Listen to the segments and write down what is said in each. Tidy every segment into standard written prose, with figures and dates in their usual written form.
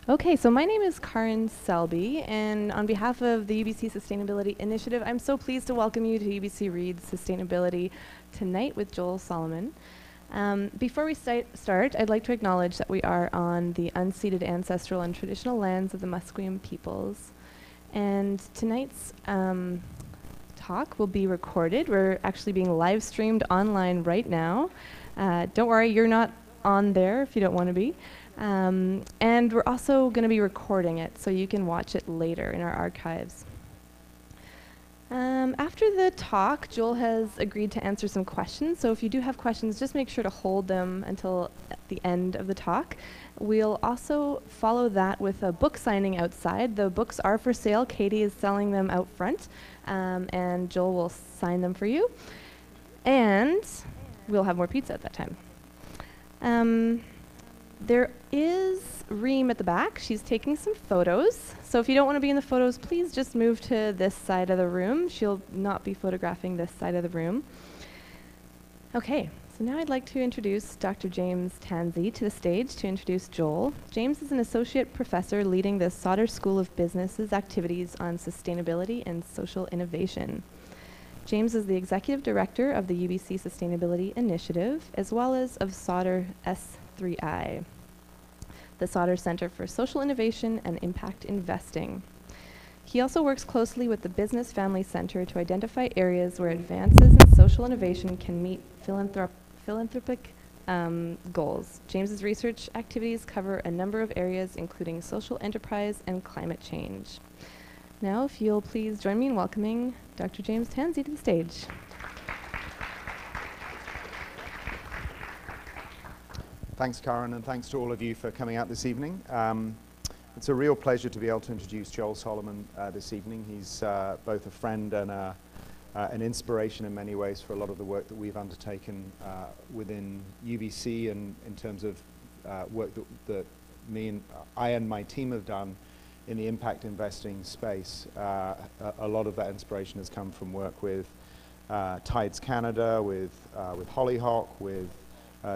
Okay, so my name is Karin Selby, and on behalf of the UBC Sustainability Initiative, I'm so pleased to welcome you to UBC Reads Sustainability tonight with Joel Soloman. Before we start, I'd like to acknowledge that we are on the unceded ancestral and traditional lands of the Musqueam peoples. And tonight's talk will be recorded. We're actually being live streamed online right now. Don't worry, you're not on there if you don't want to be. And we're also going to be recording it, so you can watch it later in our archives. After the talk, Joel has agreed to answer some questions, so if you do have questions, just make sure to hold them until the end of the talk. We'll also follow that with a book signing outside. The books are for sale. Katie is selling them out front, and Joel will sign them for you. And we'll have more pizza at that time. There is Reem at the back. She's taking some photos. So if you don't want to be in the photos, please just move to this side of the room. She'll not be photographing this side of the room. Okay, so now I'd like to introduce Dr. James Tansey to the stage to introduce Joel. James is an associate professor leading the Sauder School of Business's activities on sustainability and social innovation. James is the executive director of the UBC Sustainability Initiative, as well as of Sauder S3I, the Sauder Center for Social Innovation and Impact Investing. He also works closely with the Business Family Center to identify areas where advances in social innovation can meet philanthropic goals. James's research activities cover a number of areas, including social enterprise and climate change. Now, if you'll please join me in welcoming Dr. James Tansey to the stage. Thanks, Karen, and thanks to all of you for coming out this evening. It's a real pleasure to be able to introduce Joel Soloman this evening. He's both a friend and an inspiration in many ways for a lot of the work that we've undertaken within UBC, and in terms of work that I and my team have done in the impact investing space. A lot of that inspiration has come from work with Tides Canada, with Hollyhock, with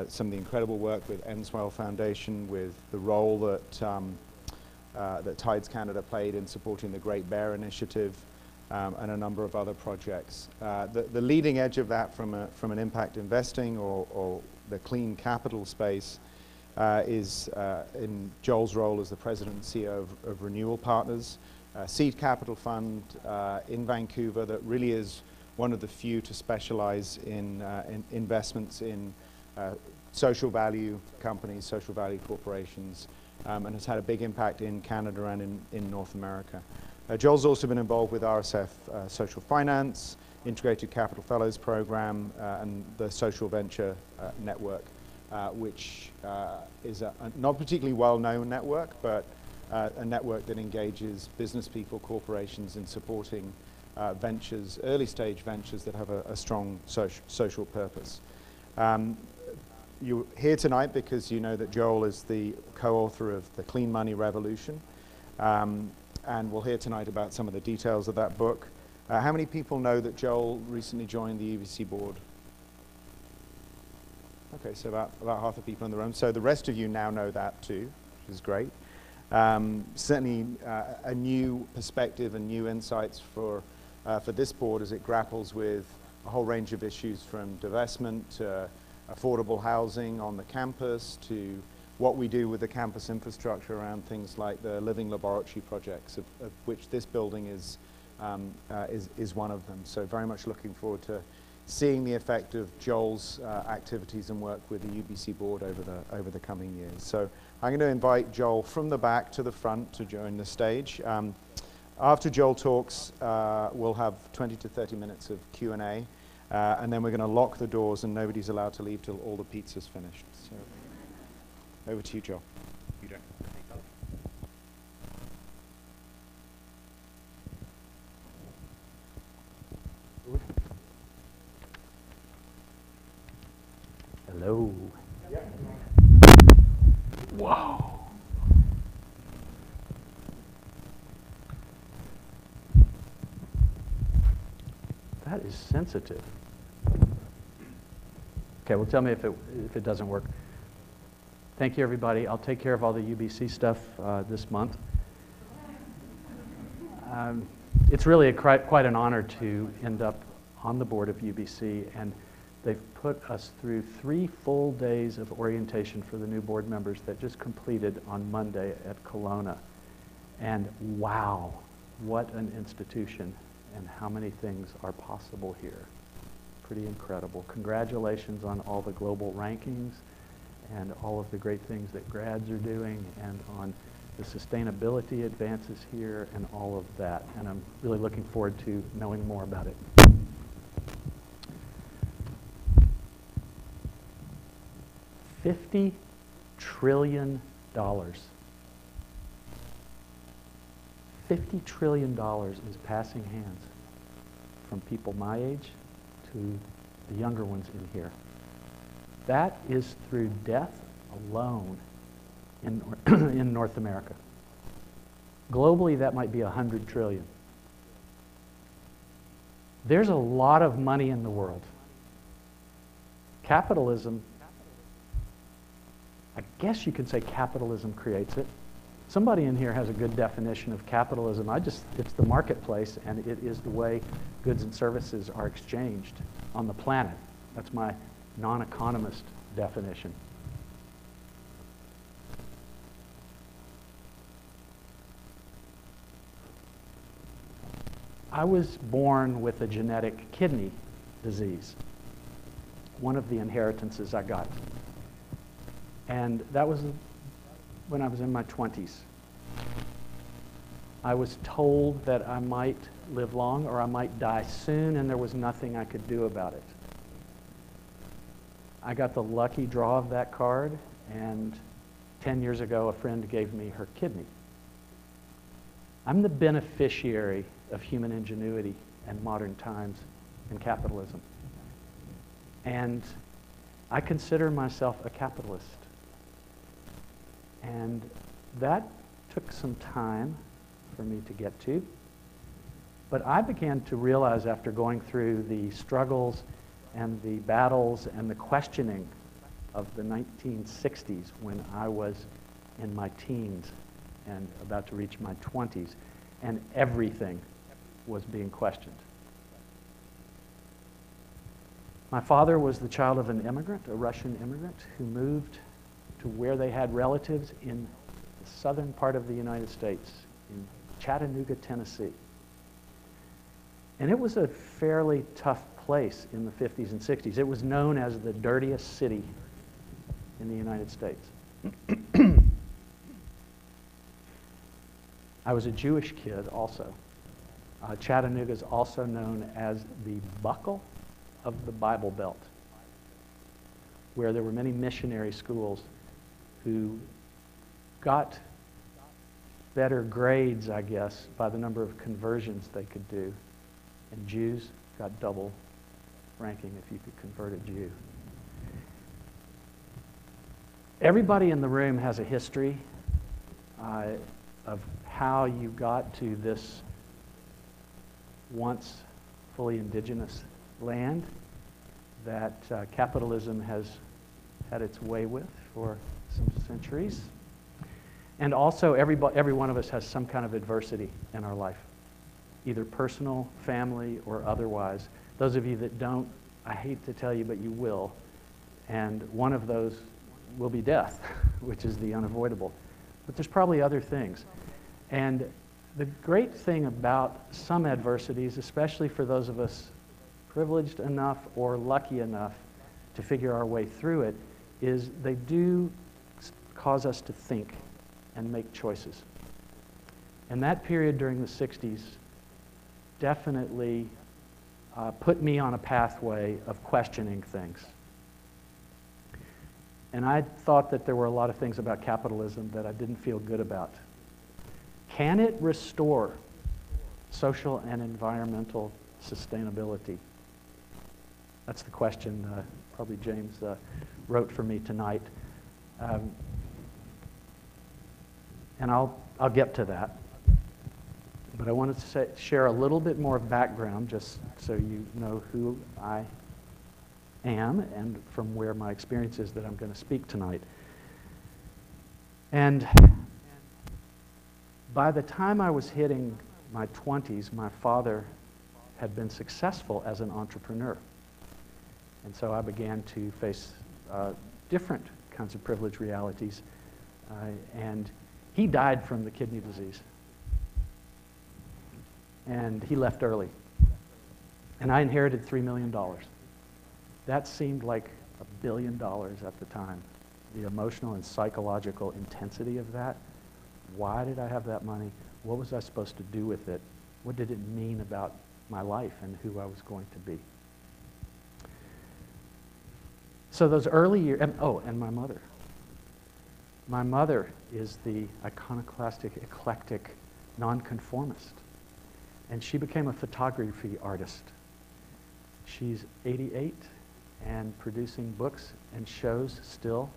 some of the incredible work with Enswell Foundation, with the role that Tides Canada played in supporting the Great Bear Initiative, and a number of other projects. The leading edge of that from an impact investing or the clean capital space is in Joel's role as the president and CEO of Renewal Partners, a seed capital fund in Vancouver that really is one of the few to specialize in investments in social value companies, social value corporations, and has had a big impact in Canada and in North America. Joel's also been involved with RSF Social Finance, Integrated Capital Fellows Program, and the Social Venture Network, which is a not particularly well-known network, but a network that engages business people, corporations in supporting ventures, early-stage ventures that have a strong social purpose. You're here tonight because you know that Joel is the co-author of The Clean Money Revolution, and we'll hear tonight about some of the details of that book. How many people know that Joel recently joined the UBC board? Okay, so about half the people in the room. So the rest of you now know that too, which is great. Certainly a new perspective and new insights for this board as it grapples with a whole range of issues, from divestment to affordable housing on the campus, to what we do with the campus infrastructure around things like the living laboratory projects, of which this building is one of them. So very much looking forward to seeing the effect of Joel's activities and work with the UBC board over the coming years. So I'm going to invite Joel from the back to the front to join the stage. After Joel talks, we'll have 20 to 30 minutes of Q&A. And then we're going to lock the doors, and nobody's allowed to leave till all the pizza's finished. So, over to you, Joel. You don't. Hello. Yeah. Whoa. That is sensitive. Okay, well, tell me if it doesn't work. Thank you, everybody. I'll take care of all the UBC stuff this month. It's really quite an honor to end up on the board of UBC, and they've put us through 3 full days of orientation for the new board members that just completed on Monday at Kelowna. And wow, what an institution, and how many things are possible here. Pretty incredible. Congratulations on all the global rankings and all of the great things that grads are doing, and on the sustainability advances here and all of that. And I'm really looking forward to knowing more about it. $50 trillion. $50 trillion is passing hands from people my age to the younger ones in here. That is through death alone in North America. Globally, that might be 100 trillion. There's a lot of money in the world. Capitalism, I guess you could say capitalism creates it. Somebody in here has a good definition of capitalism. It's the marketplace, and it is the way goods and services are exchanged on the planet. That's my non-economist definition. I was born with a genetic kidney disease, one of the inheritances I got. And that was when I was in my 20s. I was told that I might live long or I might die soon, and there was nothing I could do about it. I got the lucky draw of that card, and 10 years ago, a friend gave me her kidney. I'm the beneficiary of human ingenuity and modern times and capitalism. And I consider myself a capitalist. And that took some time for me to get to. But I began to realize, after going through the struggles and the battles and the questioning of the 1960s, when I was in my teens and about to reach my 20s, and everything was being questioned. My father was the child of an immigrant, a Russian immigrant, who moved to where they had relatives in the southern part of the United States, in Chattanooga, Tennessee. And it was a fairly tough place in the 50s and 60s. It was known as the dirtiest city in the United States. I was a Jewish kid also. Chattanooga is also known as the buckle of the Bible Belt, where there were many missionary schools who got better grades, I guess, by the number of conversions they could do. And Jews got double ranking if you could convert a Jew. Everybody in the room has a history of how you got to this once fully indigenous land that capitalism has had its way with for some centuries. And also, every one of us has some kind of adversity in our life, either personal, family, or otherwise. Those of you that don't, I hate to tell you, but you will. And one of those will be death, which is the unavoidable. But there's probably other things. And the great thing about some adversities, especially for those of us privileged enough or lucky enough to figure our way through it, is they do cause us to think and make choices. And that period during the 60s definitely put me on a pathway of questioning things. And I thought that there were a lot of things about capitalism that I didn't feel good about. Can it restore social and environmental sustainability? That's the question probably James wrote for me tonight. And I'll get to that. But I wanted to share a little bit more background just so you know who I am and from where my experience is that I'm going to speak tonight. And by the time I was hitting my 20s, my father had been successful as an entrepreneur. And so I began to face different kinds of privileged realities. And he died from the kidney disease. And he left early. And I inherited $3 million. That seemed like $1 billion at the time. The emotional and psychological intensity of that. Why did I have that money? What was I supposed to do with it? What did it mean about my life and who I was going to be? So those early years, and my mother. My mother is the iconoclastic, eclectic, nonconformist. And she became a photography artist. She's 88 and producing books and shows still.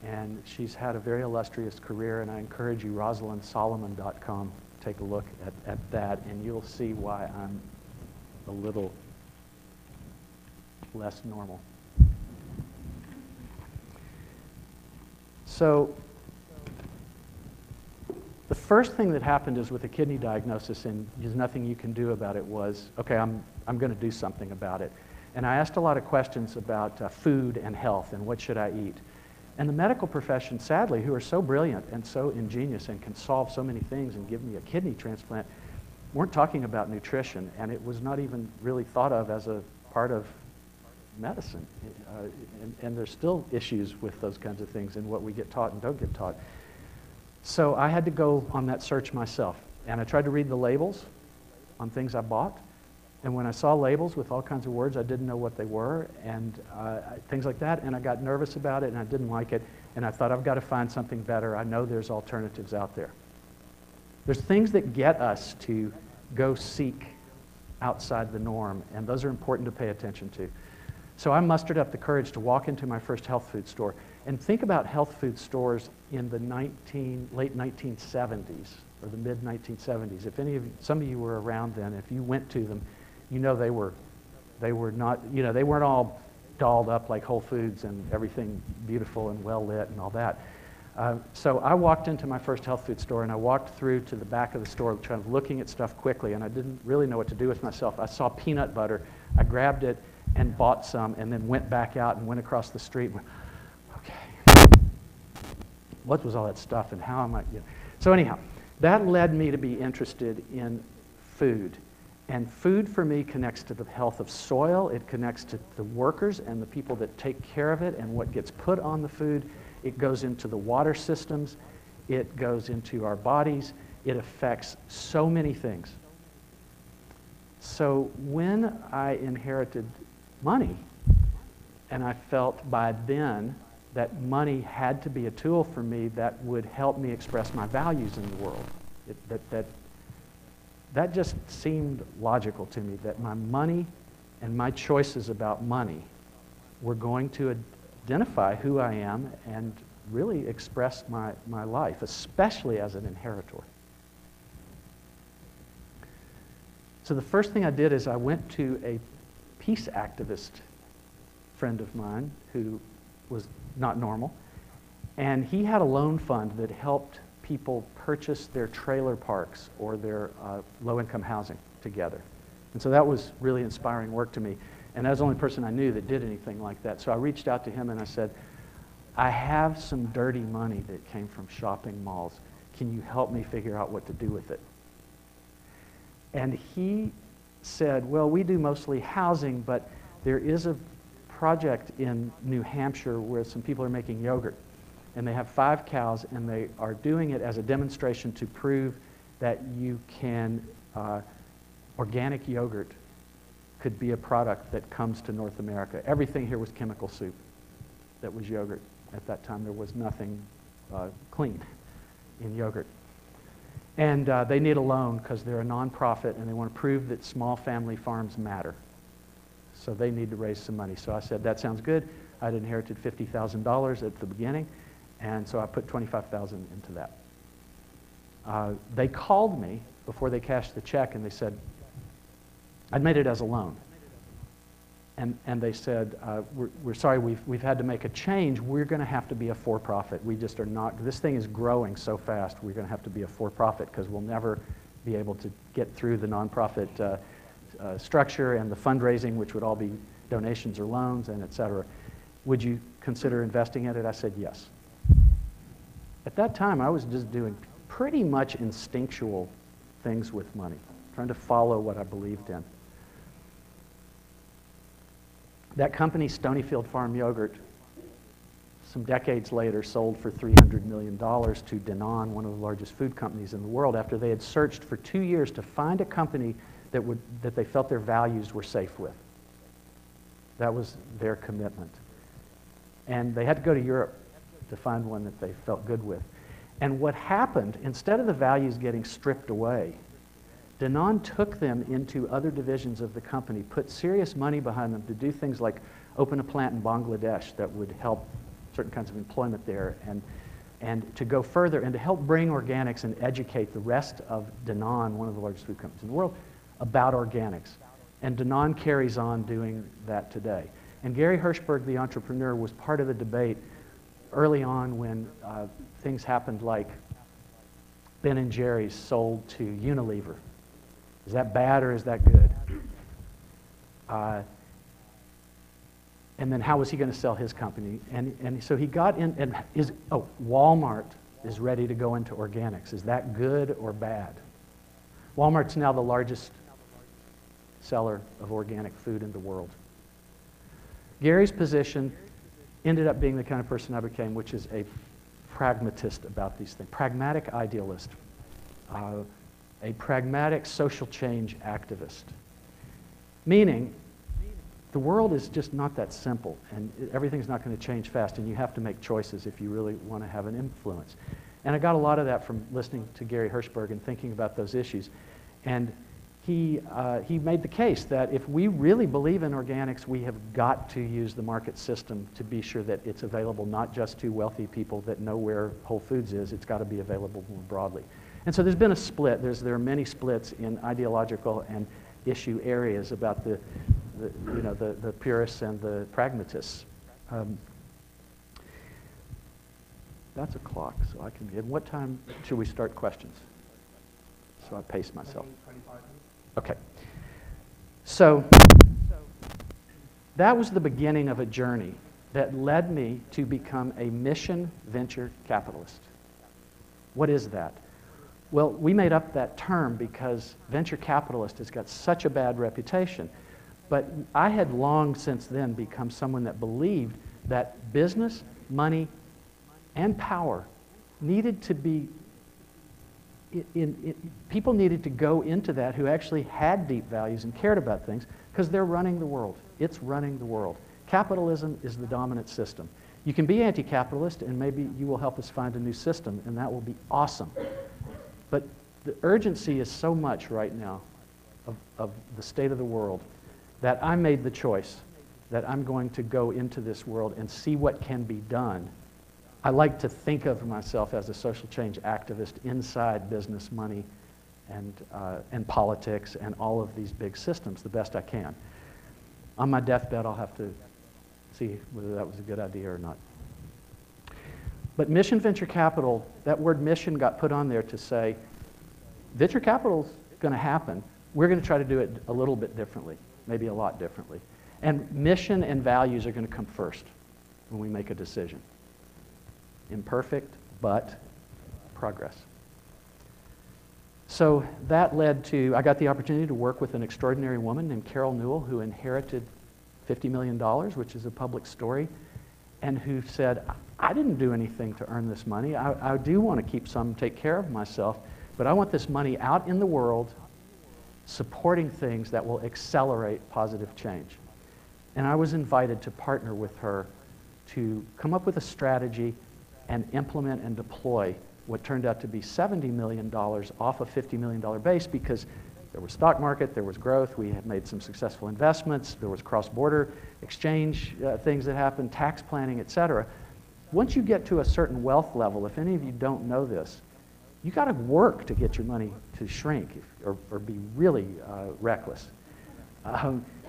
And she's had a very illustrious career, and I encourage you, RosalindSoloman.com, take a look at that, and you'll see why I'm a little less normal. So the first thing that happened is with a kidney diagnosis, and there's nothing you can do about it, was, okay, I'm going to do something about it. And I asked a lot of questions about food and health and what should I eat. And the medical profession, sadly, who are so brilliant and so ingenious and can solve so many things and give me a kidney transplant, weren't talking about nutrition, and it was not even really thought of as a part of medicine. And there's still issues with those kinds of things and what we get taught and don't get taught. So I had to go on that search myself. And I tried to read the labels on things I bought. And when I saw labels with all kinds of words, I didn't know what they were, and things like that. And I got nervous about it, and I didn't like it. And I thought, I've got to find something better. I know there's alternatives out there. There's things that get us to go seek outside the norm, and those are important to pay attention to. So I mustered up the courage to walk into my first health food store. And think about health food stores in the late 1970s or the mid 1970s. If some of you were around then, if you went to them, you know they were not, they weren't all dolled up like Whole Foods and everything beautiful and well lit and all that. So I walked into my first health food store, and I walked through to the back of the store trying looking at stuff quickly, and I didn't really know what to do with myself. I saw peanut butter. I grabbed it and bought some, and then went back out and went across the street and went, okay, what was all that stuff and how am I? So anyhow, that led me to be interested in food. And food for me connects to the health of soil. It connects to the workers and the people that take care of it and what gets put on the food. It goes into the water systems. It goes into our bodies. It affects so many things. So when I inherited money, and I felt by then that money had to be a tool for me that would help me express my values in the world. That just seemed logical to me, that my money and my choices about money were going to identify who I am and really express my life, especially as an inheritor. So the first thing I did is I went to a peace activist friend of mine who was not normal, and he had a loan fund that helped people purchase their trailer parks or their low-income housing together. And so that was really inspiring work to me. And I was the only person I knew that did anything like that. So I reached out to him and I said, I have some dirty money that came from shopping malls. Can you help me figure out what to do with it? And he said, well, we do mostly housing, but there is a project in New Hampshire where some people are making yogurt. And they have 5 cows, and they are doing it as a demonstration to prove that you can, organic yogurt could be a product that comes to North America. Everything here was chemical soup that was yogurt. At that time, there was nothing clean in yogurt. And they need a loan because they're a nonprofit, and they want to prove that small family farms matter. So they need to raise some money. So I said, that sounds good. I'd inherited $50,000 at the beginning. And so I put $25,000 into that. They called me before they cashed the check, and they said, I'd made it as a loan. and they said, we're sorry, we've had to make a change. We're going to have to be a for-profit. We just are not, this thing is growing so fast, we're going to have to be a for-profit because we'll never be able to get through the nonprofit structure and the fundraising, which would all be donations or loans and et cetera. Would you consider investing in it? I said yes. At that time, I was just doing pretty much instinctual things with money, trying to follow what I believed in. That company, Stonyfield Farm Yogurt, some decades later sold for $300 million to Danone, one of the largest food companies in the world, after they had searched for 2 years to find a company that they felt their values were safe with. That was their commitment. And they had to go to Europe to find one that they felt good with. And what happened, instead of the values getting stripped away, Danone took them into other divisions of the company, put serious money behind them to do things like open a plant in Bangladesh that would help certain kinds of employment there, and to go further and to help bring organics and educate the rest of Danone, one of the largest food companies in the world, about organics. And Danone carries on doing that today. And Gary Hirshberg, the entrepreneur, was part of the debate early on when things happened like Ben & Jerry's sold to Unilever. Is that bad or is that good? And then how was he going to sell his company? And so he got in, and Walmart is ready to go into organics. Is that good or bad? Walmart's now the largest seller of organic food in the world. Gary's position ended up being the kind of person I became, which is a pragmatist about these things, pragmatic idealist, a pragmatic social change activist. Meaning, the world is just not that simple, and everything's not going to change fast, and you have to make choices if you really want to have an influence. And I got a lot of that from listening to Gary Hirshberg and thinking about those issues. And he made the case that if we really believe in organics, we have got to use the market system to be sure that it's available not just to wealthy people that know where Whole Foods is, it's got to be available more broadly. And so there's been a split. There are many splits in ideological and issue areas about the purists and the pragmatists. That's a clock, so I can get. What time should we start questions? So I pace myself. 25 minutes. Okay. So that was the beginning of a journey that led me to become a mission venture capitalist. What is that? Well, we made up that term because venture capitalist has got such a bad reputation. But I had long since then become someone that believed that business, money, and power needed to be, people needed to go into that who actually had deep values and cared about things because they're running the world. It's running the world. Capitalism is the dominant system. You can be anti-capitalist and maybe you will help us find a new system and that will be awesome. But the urgency is so much right now of the state of the world that I made the choice that I'm going to go into this world and see what can be done. I like to think of myself as a social change activist inside business, money, and politics and all of these big systems the best I can. On my deathbed, I'll have to see whether that was a good idea or not. But mission venture capital, that word mission got put on there to say, venture capital is going to happen. We're going to try to do it a little bit differently, maybe a lot differently. And mission and values are going to come first when we make a decision. Imperfect, but progress. So that led to, I got the opportunity to work with an extraordinary woman named Carol Newell who inherited $50 million, which is a public story, and who said, I didn't do anything to earn this money. I do want to keep some, take care of myself, but I want this money out in the world supporting things that will accelerate positive change. And I was invited to partner with her to come up with a strategy and implement and deploy what turned out to be $70 million off a $50 million base because there was stock market, there was growth, we had made some successful investments, there was cross-border exchange things that happened, tax planning, etc. Once you get to a certain wealth level, if any of you don't know this, you got to work to get your money to shrink or be really reckless.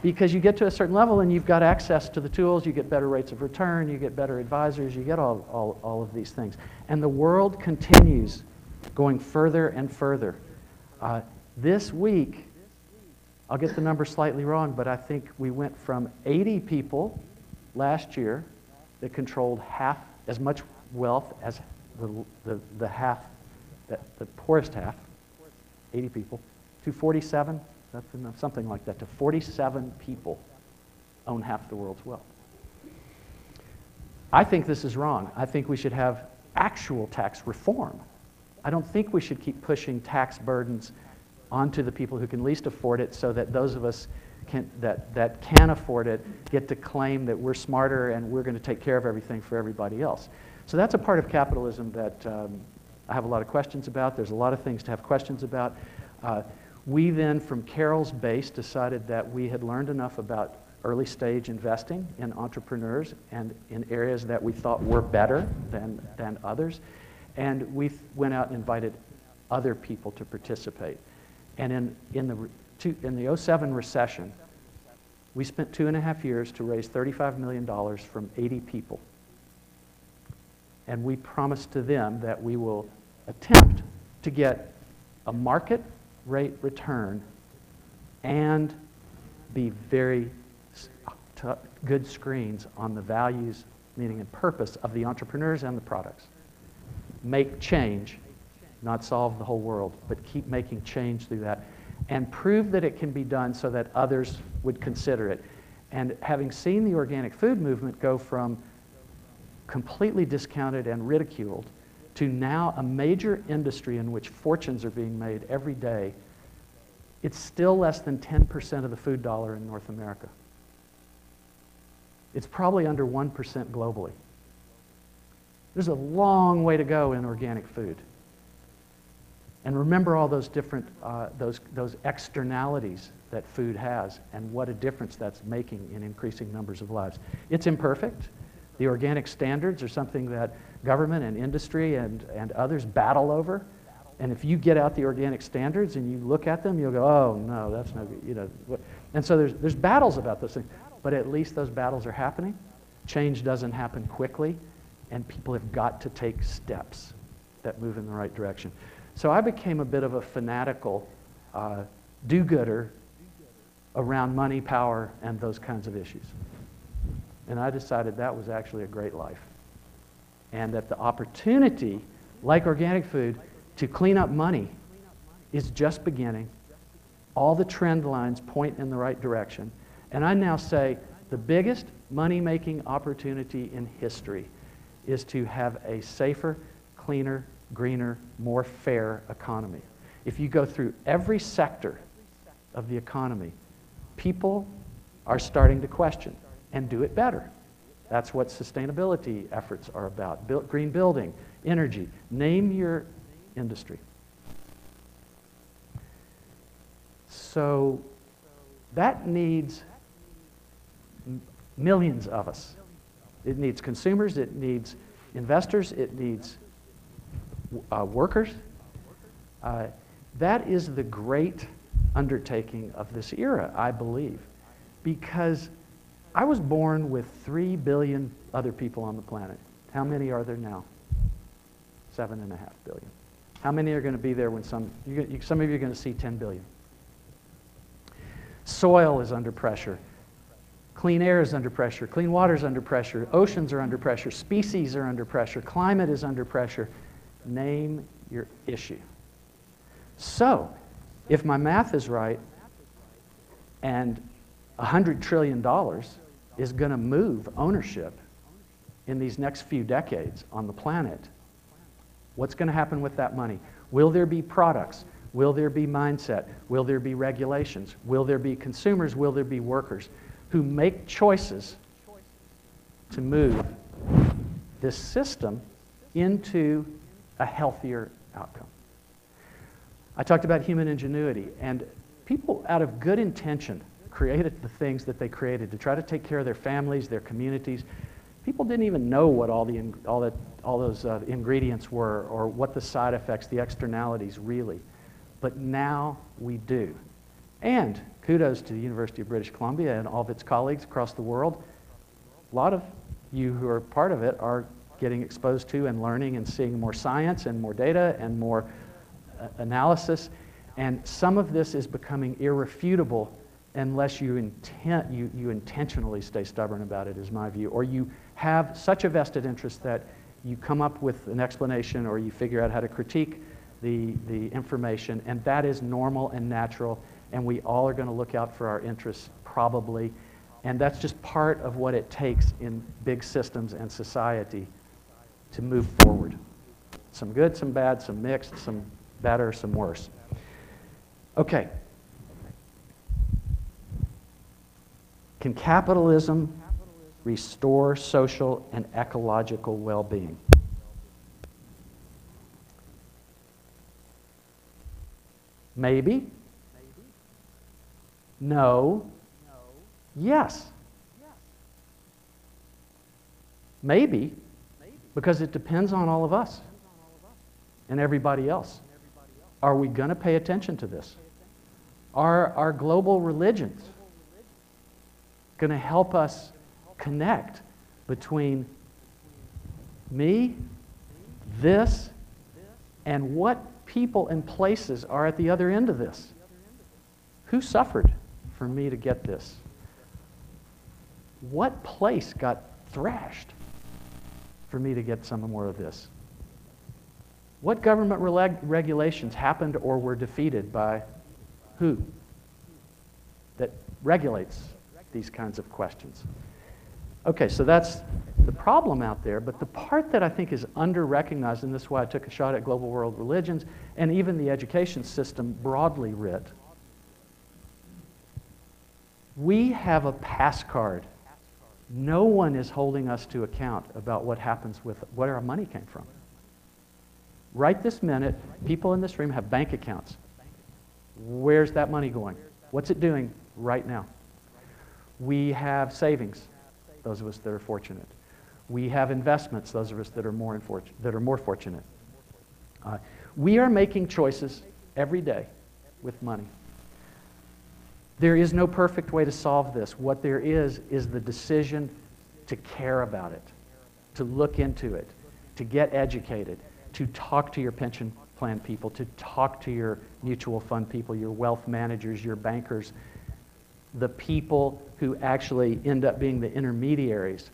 because you get to a certain level and you've got access to the tools, you get better rates of return, you get better advisors, you get all of these things. And the world continues going further and further. This week, I'll get the number slightly wrong, but I think we went from 80 people last year that controlled half as much wealth as the half, the poorest half, 80 people, to 47. That's enough, something like that, to 47 people own half the world's wealth. I think this is wrong. I think we should have actual tax reform. I don't think we should keep pushing tax burdens onto the people who can least afford it so that those of us that can afford it get to claim that we're smarter and we're going to take care of everything for everybody else. So that's a part of capitalism that I have a lot of questions about. There's a lot of things to have questions about. We then, from Carroll's base, decided that we had learned enough about early stage investing in entrepreneurs and in areas that we thought were better than others. And we went out and invited other people to participate. And in the 07 recession, we spent 2.5 years to raise $35 million from 80 people. And we promised to them that we will attempt to get a market rate return and be very good screens on the values, meaning and purpose of the entrepreneurs and the products. Make change, not solve the whole world, but keep making change through that and prove that it can be done so that others would consider it. And having seen the organic food movement go from completely discounted and ridiculed to now a major industry in which fortunes are being made every day, it's still less than 10% of the food dollar in North America. It's probably under 1% globally. There's a long way to go in organic food. And remember all those different, those externalities that food has and what a difference that's making in increasing numbers of lives. It's imperfect. The organic standards are something that government and industry and others battle over. And if you get out the organic standards and you look at them, you'll go, oh, no, that's no good. You know. And so there's battles about those things. But at least those battles are happening. Change doesn't happen quickly. And people have got to take steps that move in the right direction. So I became a bit of a fanatical do-gooder around money, power, and those kinds of issues. And I decided that was actually a great life. And that the opportunity, like organic food, to clean up money is just beginning. All the trend lines point in the right direction. And I now say the biggest money-making opportunity in history is to have a safer, cleaner, greener, more fair economy. If you go through every sector of the economy, people are starting to question and do it better. That's what sustainability efforts are about. Green building, energy. Name your industry. So that needs millions of us. It needs consumers, it needs investors, it needs workers. That is the great undertaking of this era, I believe, because I was born with 3 billion other people on the planet. How many are there now? 7.5 billion. How many are going to be there when some of you are going to see 10 billion? Soil is under pressure. Clean air is under pressure. Clean water is under pressure. Oceans are under pressure. Species are under pressure. Climate is under pressure. Name your issue. So, if my math is right, and $100 trillion is going to move ownership in these next few decades on the planet, what's going to happen with that money? Will there be products? Will there be mindset? Will there be regulations? Will there be consumers? Will there be workers who make choices to move this system into a healthier outcome? I talked about human ingenuity, and people out of good intention created the things that they created to try to take care of their families, their communities. People didn't even know what all those ingredients were, or what the side effects, the externalities really. But now we do. And kudos to the University of British Columbia and all of its colleagues across the world. A lot of you who are part of it are getting exposed to and learning and seeing more science and more data and more analysis. And some of this is becoming irrefutable unless you intentionally stay stubborn about it, is my view. Or you have such a vested interest that you come up with an explanation or you figure out how to critique the information, and that is normal and natural, and we all are going to look out for our interests probably, and that's just part of what it takes in big systems and society to move forward. Some good, some bad, some mixed, some better, some worse. Okay. Can capitalism restore social and ecological well-being? Maybe. No. Yes. Maybe, because it depends on all of us and everybody else. Are we going to pay attention to this? Are our global religions going to help us connect between me, this, and what people and places are at the other end of this? Who suffered for me to get this? What place got thrashed for me to get some more of this? What government regulations happened or were defeated by who that regulates these kinds of questions? Okay, so that's the problem out there, but the part that I think is under-recognized, and this is why I took a shot at global world religions and even the education system broadly writ, we have a pass card. No one is holding us to account about what happens with where our money came from. Right this minute, people in this room have bank accounts. Where's that money going? What's it doing right now? We have savings, those of us that are fortunate. We have investments, those of us that are more fortunate. We are making choices every day with money. There is no perfect way to solve this. What there is the decision to care about it, to look into it, to get educated, to talk to your pension plan people, to talk to your mutual fund people, your wealth managers, your bankers, the people who actually end up being the intermediaries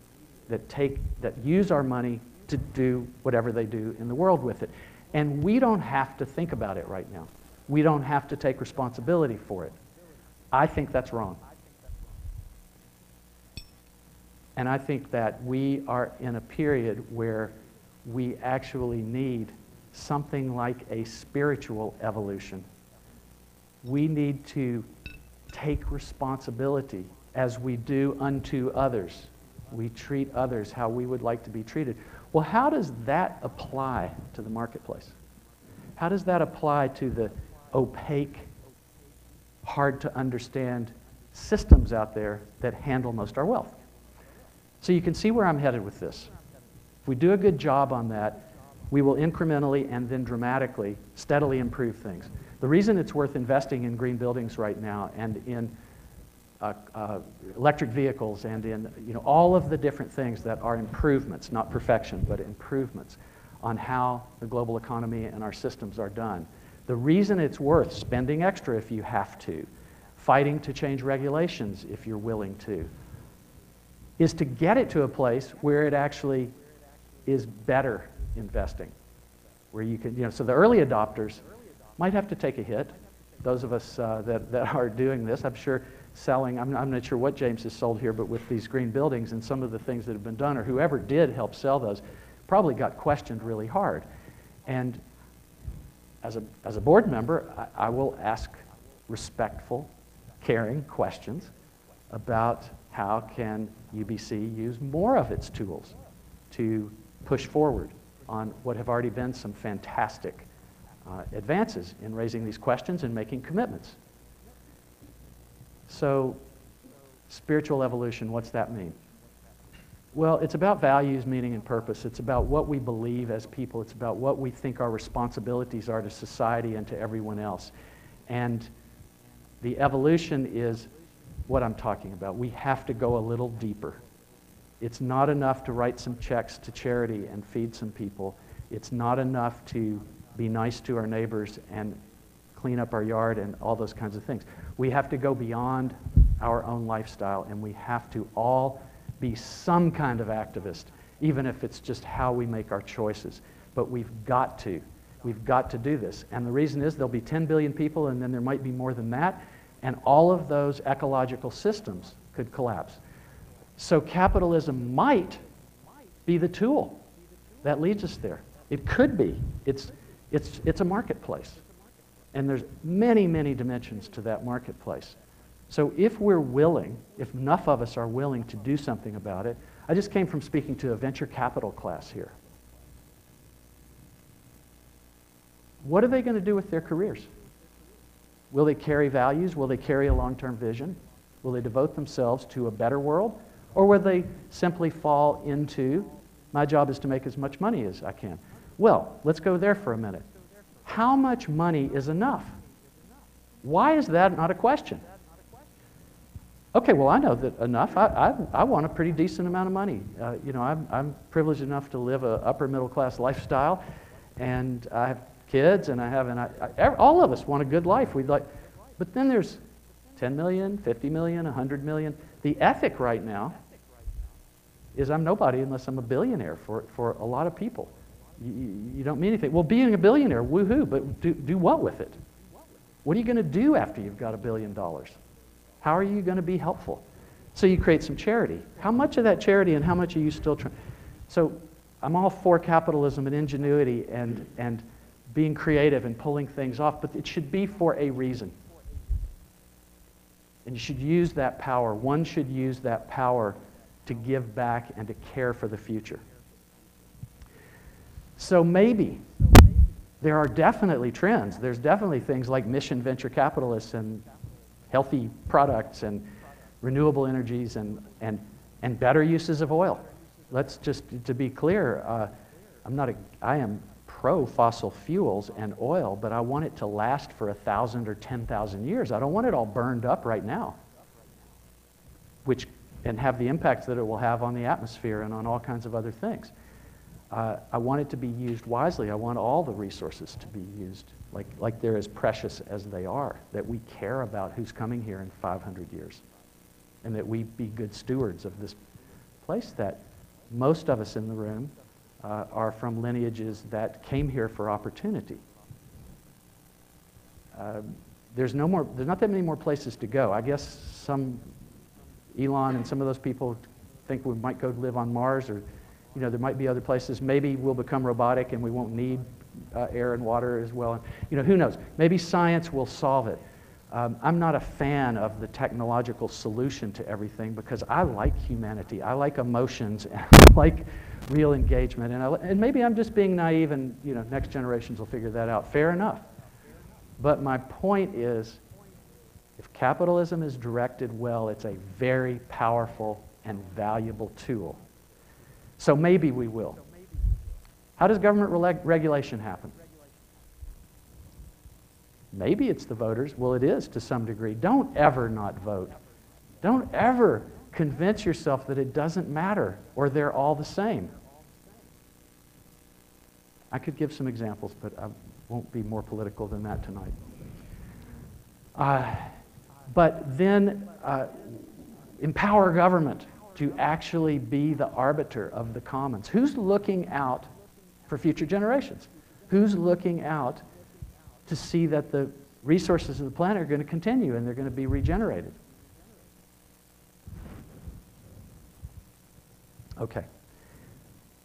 that use our money to do whatever they do in the world with it. And we don't have to think about it right now. We don't have to take responsibility for it. I think that's wrong. And I think that we are in a period where we actually need something like a spiritual evolution. We need to take responsibility as we do unto others. We treat others how we would like to be treated. Well, how does that apply to the marketplace? How does that apply to the opaque, hard to understand systems out there that handle most of our wealth? So you can see where I'm headed with this. If we do a good job on that, we will incrementally and then dramatically, steadily improve things. The reason it's worth investing in green buildings right now and in electric vehicles and in all of the different things that are improvements, not perfection, but improvements on how the global economy and our systems are done. The reason it's worth spending extra if you have to, fighting to change regulations if you're willing to, is to get it to a place where it actually is better investing, where you can, so the early adopters might have to take a hit. Those of us that are doing this, I'm sure selling, I'm not sure what James has sold here, but with these green buildings and some of the things that have been done, or whoever did help sell those, probably got questioned really hard. And as a board member, I will ask respectful, caring questions about how can UBC use more of its tools to push forward on what have already been some fantastic advances in raising these questions and making commitments. So, spiritual evolution, what's that mean? Well, it's about values, meaning, and purpose. It's about what we believe as people. It's about what we think our responsibilities are to society and to everyone else. And The evolution is what I'm talking about. We have to go a little deeper. It's not enough to write some checks to charity and feed some people. It's not enough to be nice to our neighbors and clean up our yard and all those kinds of things. We have to go beyond our own lifestyle, and we have to all be some kind of activist, even if it's just how we make our choices. But we've got to. We've got to do this. And the reason is there'll be 10 billion people, and then there might be more than that, and all of those ecological systems could collapse. So capitalism might be the tool that leads us there. It could be. It's a marketplace. And there's many, many dimensions to that marketplace. So if we're willing, if enough of us are willing to do something about it, I just came from speaking to a venture capital class here. What are they going to do with their careers? Will they carry values? Will they carry a long-term vision? Will they devote themselves to a better world? Or will they simply fall into, my job is to make as much money as I can? Well, let's go there for a minute. How much money is enough? Why is that not a question? Okay, well, I know that enough. I want a pretty decent amount of money. I'm privileged enough to live an upper middle class lifestyle, and I have kids, and all of us want a good life. But then there's 10 million, 50 million, 100 million. The ethic right now is I'm nobody unless I'm a billionaire for a lot of people. You don't mean anything. Well, being a billionaire, woohoo, but do what with it? What are you going to do after you've got $1 billion? How are you going to be helpful? So you create some charity. How much of that charity and how much are you still trying? So I'm all for capitalism and ingenuity and being creative and pulling things off, but it should be for a reason. And you should use that power. One should use that power to give back and to care for the future. So maybe there are definitely trends. There's definitely things like mission venture capitalists and healthy products and renewable energies and better uses of oil. Let's just, to be clear, I am pro fossil fuels and oil, but I want it to last for 1,000 or 10,000 years. I don't want it all burned up right now, and have the impacts that it will have on the atmosphere and on all kinds of other things. I want it to be used wisely. I want all the resources to be used like they're as precious as they are, that we care about who's coming here in 500 years, and that we be good stewards of this place that most of us in the room are from lineages that came here for opportunity. There's not that many more places to go. I guess Elon and some of those people think we might go live on Mars, or there might be other places. Maybe we'll become robotic and we won't need air and water as well. Who knows? Maybe science will solve it. I'm not a fan of the technological solution to everything because I like humanity. I like emotions, and I like real engagement. And maybe I'm just being naive, and next generations will figure that out. Fair enough. But my point is, if capitalism is directed well, it's a very powerful and valuable tool. So maybe we will. How does government regulation happen? Maybe it's the voters. Well, it is to some degree. Don't ever not vote. Don't ever convince yourself that it doesn't matter or they're all the same. I could give some examples, but I won't be more political than that tonight. But then empower government to actually be the arbiter of the commons. Who's looking out for future generations? Who's looking out to see that the resources of the planet are going to continue and they're going to be regenerated? Okay.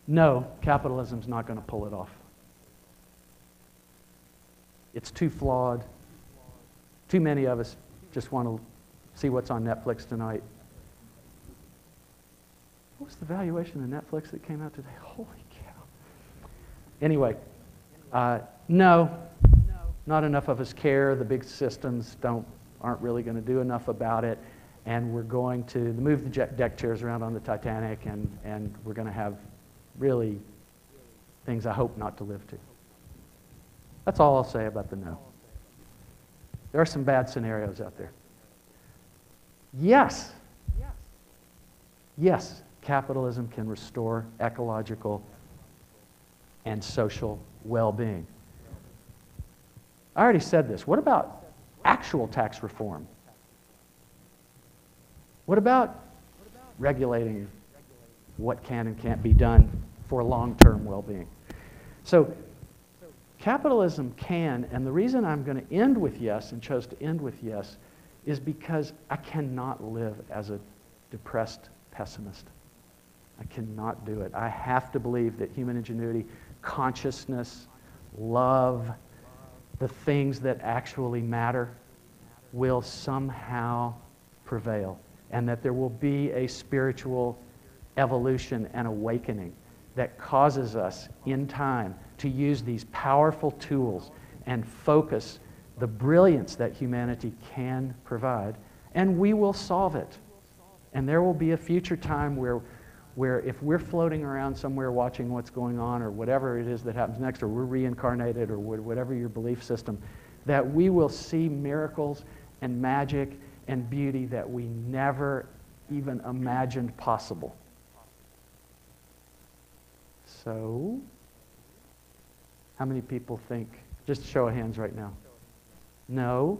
No, capitalism's not going to pull it off. It's too flawed. Too many of us just want to see what's on Netflix tonight. What was the valuation of Netflix that came out today? Holy cow. Anyway, no, not enough of us care. The big systems aren't really going to do enough about it. And we're going to move the deck chairs around on the Titanic, and we're going to have really things I hope not to live to. That's all I'll say about the no. There are some bad scenarios out there. Yes, capitalism can restore ecological and social well-being. I already said this. What about actual tax reform? What about regulating what can and can't be done for long-term well-being? So capitalism can, and the reason I'm going to end with yes and chose to end with yes is because I cannot live as a depressed pessimist. I cannot do it. I have to believe that human ingenuity, consciousness, love, the things that actually matter will somehow prevail, and that there will be a spiritual evolution and awakening that causes us in time to use these powerful tools and focus the brilliance that humanity can provide, and we will solve it. And there will be a future time where if we're floating around somewhere watching what's going on or whatever it is that happens next, or we're reincarnated or whatever your belief system, that we will see miracles and magic and beauty that we never even imagined possible. So, how many people think, just show of hands right now? No?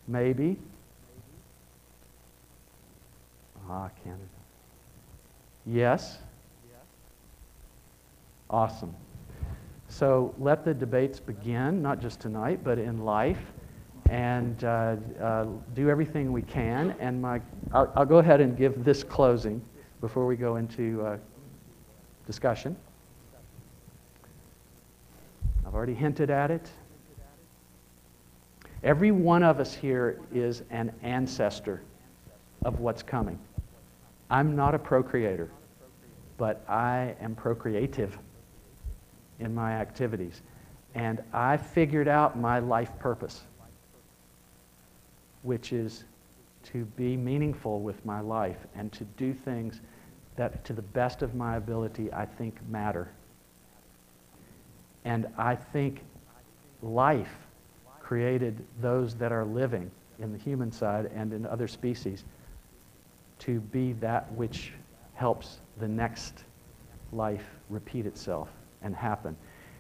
Maybe? Canada. Yes? Awesome. So let the debates begin, not just tonight, but in life, and do everything we can. And I'll go ahead and give this closing before we go into discussion. I've already hinted at it. Every one of us here is an ancestor of what's coming. I'm not a procreator, but I am procreative in my activities. And I figured out my life purpose, which is to be meaningful with my life and to do things that, to the best of my ability, I think matter. And I think life created those that are living in the human side and in other species to be that which helps the next life repeat itself and happen.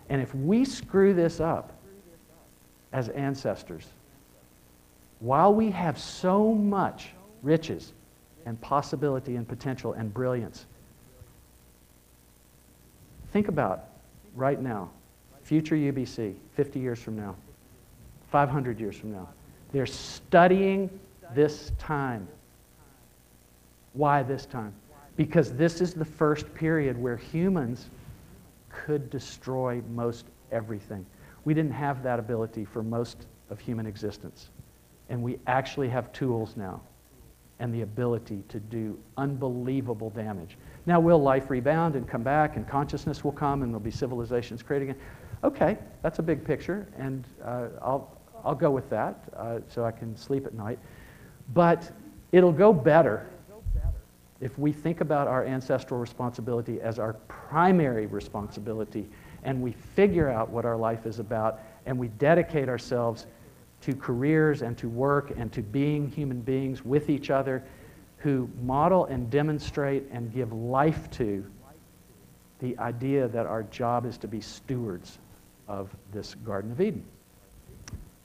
And if we screw this up as ancestors, while we have so much riches and possibility and potential and brilliance, think about right now, future UBC, 50 years from now, 500 years from now. They're studying this time. Why this time? Because this is the first period where humans could destroy most everything. We didn't have that ability for most of human existence. And we actually have tools now and the ability to do unbelievable damage. Now, will life rebound and come back, and consciousness will come, and there'll be civilizations created again? Okay, that's a big picture, and I'll go with that so I can sleep at night. But it'll go better if we think about our ancestral responsibility as our primary responsibility, and we figure out what our life is about, and we dedicate ourselves to careers and to work and to being human beings with each other who model and demonstrate and give life to the idea that our job is to be stewards of this Garden of Eden.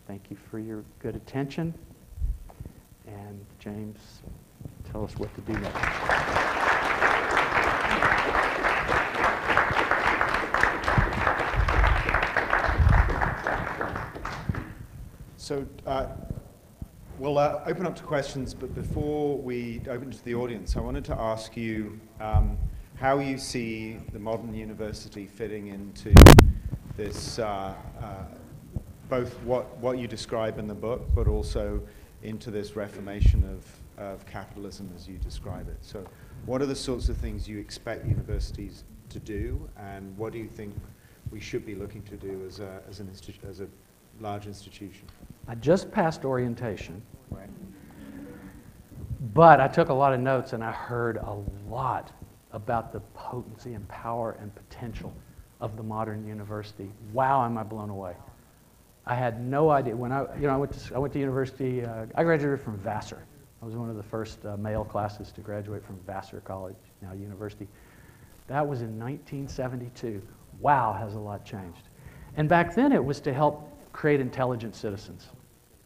Thank you for your good attention. And James, tell us what to do next. So we'll open up to questions, but before we open to the audience, I wanted to ask you how you see the modern university fitting into this, both what you describe in the book, but also into this reformation of capitalism as you describe it. So what are the sorts of things you expect universities to do, and what do you think we should be looking to do as a large institution? I just passed orientation, right, but I took a lot of notes and I heard a lot about the potency and power and potential of the modern university. Wow, am I blown away. I had no idea. When I went to university, I graduated from Vassar. I was one of the first male classes to graduate from Vassar College, now university. That was in 1972. Wow, has a lot changed. And back then it was to help create intelligent citizens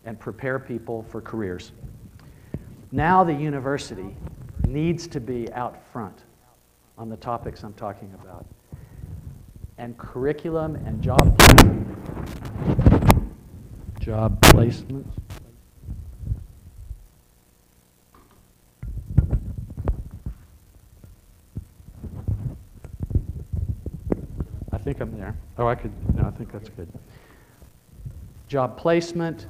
and prepare people for careers. Now the university needs to be out front on the topics I'm talking about. And curriculum and job placements. I think I'm there. Oh, I think that's good. Job placement,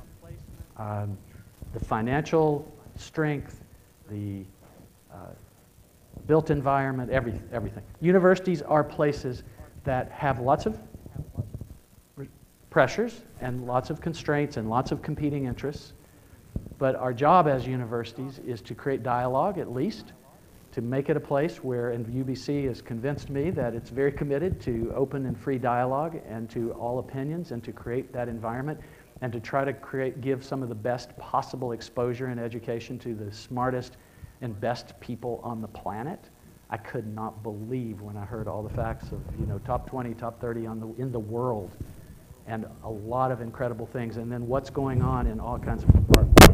the financial strength, the built environment, everything. Universities are places that have lots of pressures and lots of constraints and lots of competing interests. But our job as universities is to create dialogue, at least, to make it a place where, and UBC has convinced me that it's very committed to open and free dialogue and to all opinions and to create that environment and to try to give some of the best possible exposure and education to the smartest and best people on the planet. I could not believe when I heard all the facts of, top 20, top 30 in the world, and a lot of incredible things. And then what's going on in all kinds of departments.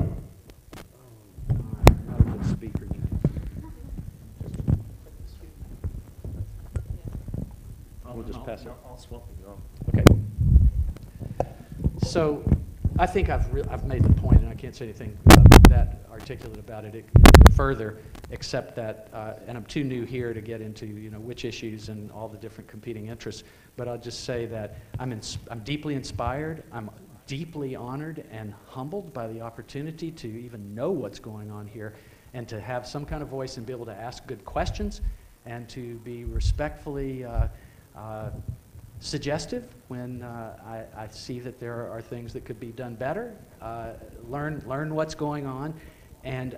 Not a good speaker. We'll just pass it. I'll swap it off. Okay. So I think I've made the point, and I can't say anything that articulate about it further, except that, and I'm too new here to get into which issues and all the different competing interests. But I'll just say that I'm deeply inspired. I'm deeply honored and humbled by the opportunity to even know what's going on here, and to have some kind of voice and be able to ask good questions, and to be respectfully suggestive when I see that there are things that could be done better, learn what's going on. And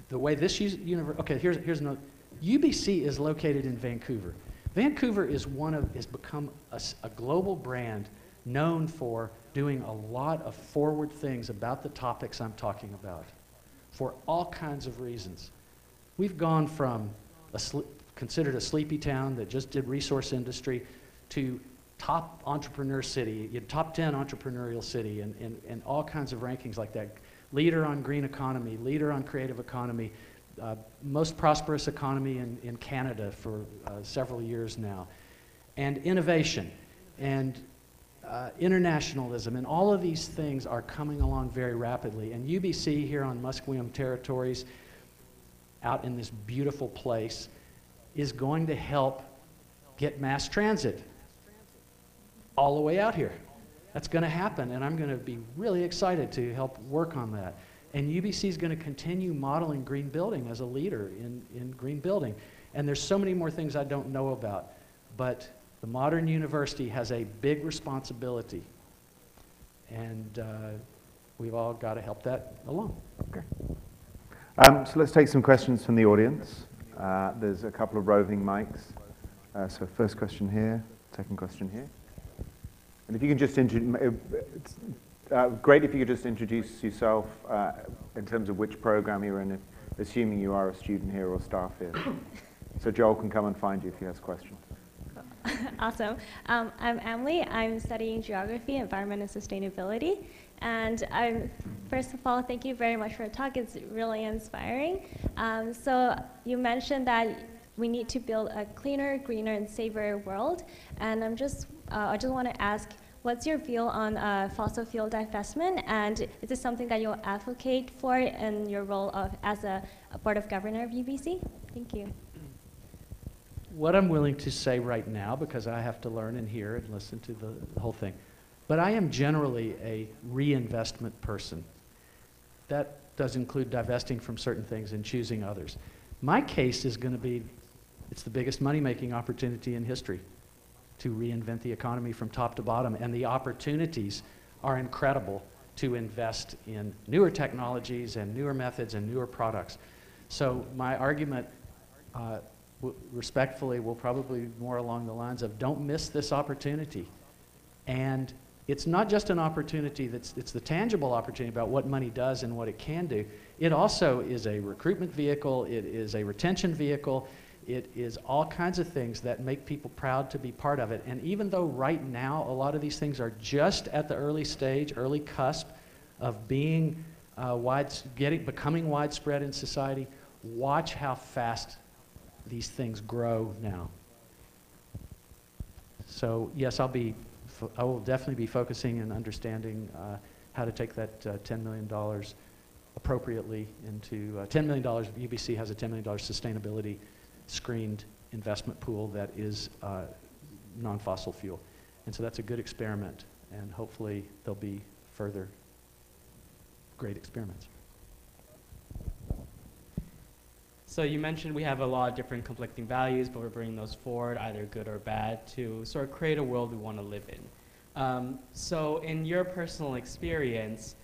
the way this university, okay, here's another. UBC is located in Vancouver. Vancouver has become a global brand known for doing a lot of forward things about the topics I'm talking about for all kinds of reasons. We've gone from considered a sleepy town that just did resource industry to top entrepreneur city, top 10 entrepreneurial city, and all kinds of rankings like that. Leader on green economy, leader on creative economy, most prosperous economy in Canada for several years now. And innovation and internationalism, and all of these things are coming along very rapidly. And UBC here on Musqueam territories, out in this beautiful place, is going to help get mass transit all the way out here. That's going to happen, and I'm going to be really excited to help work on that. And UBC is going to continue modeling green building as a leader in green building. And there's so many more things I don't know about, but the modern university has a big responsibility, and we've all got to help that along. Okay. So let's take some questions from the audience. There's a couple of roving mics. So first question here, second question here. And if you can just it's great if you could just introduce yourself in terms of which program you're in, assuming you are a student here or staff here. So Joel can come and find you if he has questions. Awesome. I'm Emily. I'm studying geography, environment, and sustainability. And first of all, thank you very much for the talk. It's really inspiring. So you mentioned that we need to build a cleaner, greener, and safer world. And I just want to ask, what's your view on fossil fuel divestment? And is this something that you'll advocate for in your role as a board of governor of UBC? Thank you. What I'm willing to say right now, because I have to learn and hear and listen to the whole thing, but I am generally a reinvestment person. That does include divesting from certain things and choosing others. My case is going to be, it's the biggest money-making opportunity in history to reinvent the economy from top to bottom, and the opportunities are incredible to invest in newer technologies and newer methods and newer products. So my argument respectfully, will probably be more along the lines of don't miss this opportunity. And it's not just an opportunity it's the tangible opportunity about what money does and what it can do. It also is a recruitment vehicle, it is a retention vehicle, it is all kinds of things that make people proud to be part of it. And even though right now a lot of these things are just at the early stage, early cusp of being becoming widespread in society, watch how fast these things grow now. So yes, I will definitely be focusing and understanding how to take that $10 million appropriately into $10 million. UBC has a $10 million sustainability screened investment pool that is non-fossil fuel. And so that's a good experiment, and hopefully there'll be further great experiments. So you mentioned we have a lot of different conflicting values, but we're bringing those forward, either good or bad, to sort of create a world we want to live in. So in your personal experience,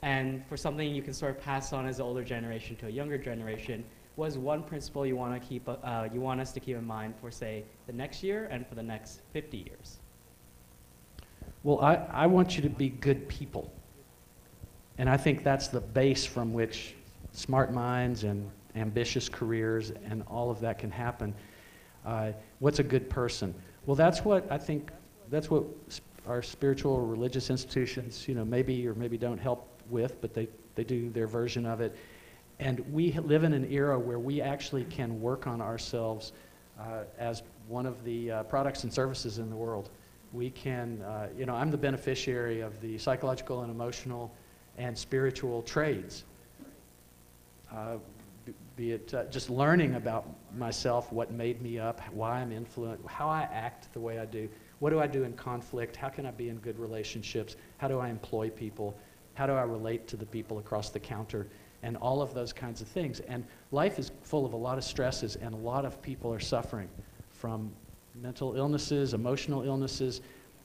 and for something you can sort of pass on as an older generation to a younger generation, what is one principle you want to keep, you want us to keep in mind for, say, the next year and for the next 50 years? Well, I want you to be good people. And I think that's the base from which smart minds and ambitious careers and all of that can happen. What's a good person? Well, that's what our spiritual or religious institutions, maybe or maybe don't help with, but they do their version of it. And we live in an era where we actually can work on ourselves as one of the products and services in the world. We can, I'm the beneficiary of the psychological and emotional and spiritual trades. Be it just learning about myself, what made me up, why I'm influenced, how I act the way I do, what do I do in conflict, how can I be in good relationships, how do I employ people, how do I relate to the people across the counter, and all of those kinds of things. And life is full of a lot of stresses, and a lot of people are suffering from mental illnesses, emotional illnesses,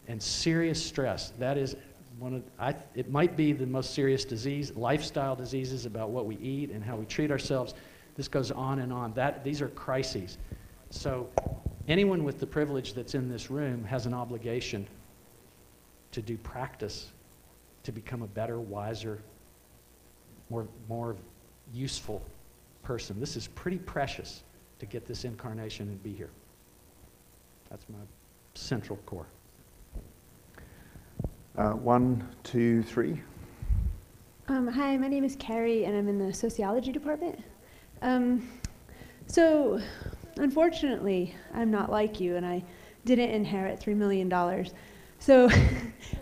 and serious stress. That is it might be the most serious disease, lifestyle diseases about what we eat and how we treat ourselves. This goes on and on. These are crises. So anyone with the privilege that's in this room has an obligation to do practice to become a better, wiser, more useful person. This is pretty precious to get this incarnation and be here. That's my central core. 1, 2, 3. Hi, my name is Carrie, and I'm in the sociology department. So, unfortunately, I'm not like you, and I didn't inherit $3 million. So,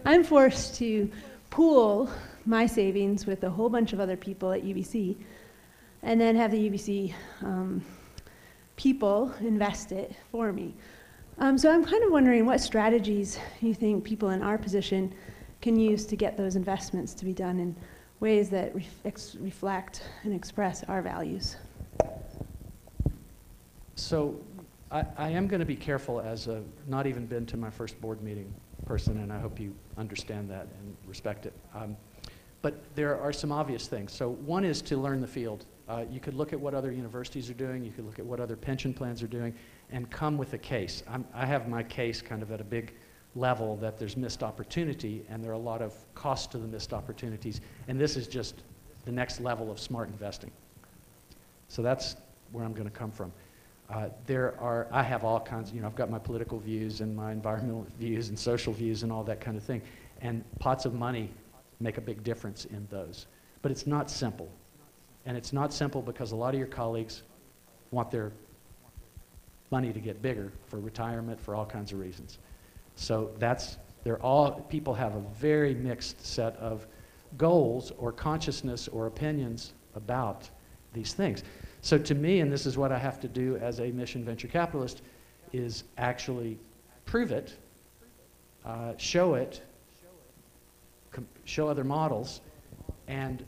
I'm forced to pool my savings with a whole bunch of other people at UBC, and then have the UBC people invest it for me. So I'm kind of wondering what strategies you think people in our position can use to get those investments to be done in ways that reflect and express our values. So I am going to be careful as a not even been to my first board meeting person, and I hope you understand that and respect it. But there are some obvious things. So one is to learn the field. You could look at what other universities are doing, you could look at what other pension plans are doing, and come with a case. I have my case kind of at a big level that there's missed opportunity, and there are a lot of costs to the missed opportunities, and this is just the next level of smart investing. So that's where I'm going to come from. I have all kinds, I've got my political views and my environmental views and social views and all that kind of thing, and pots of money make a big difference in those. But it's not simple. And it's not simple because a lot of your colleagues want their money to get bigger for retirement, for all kinds of reasons. So people have a very mixed set of goals or consciousness or opinions about these things. So to me, and this is what I have to do as a mission venture capitalist, is actually prove it, show it, show other models, and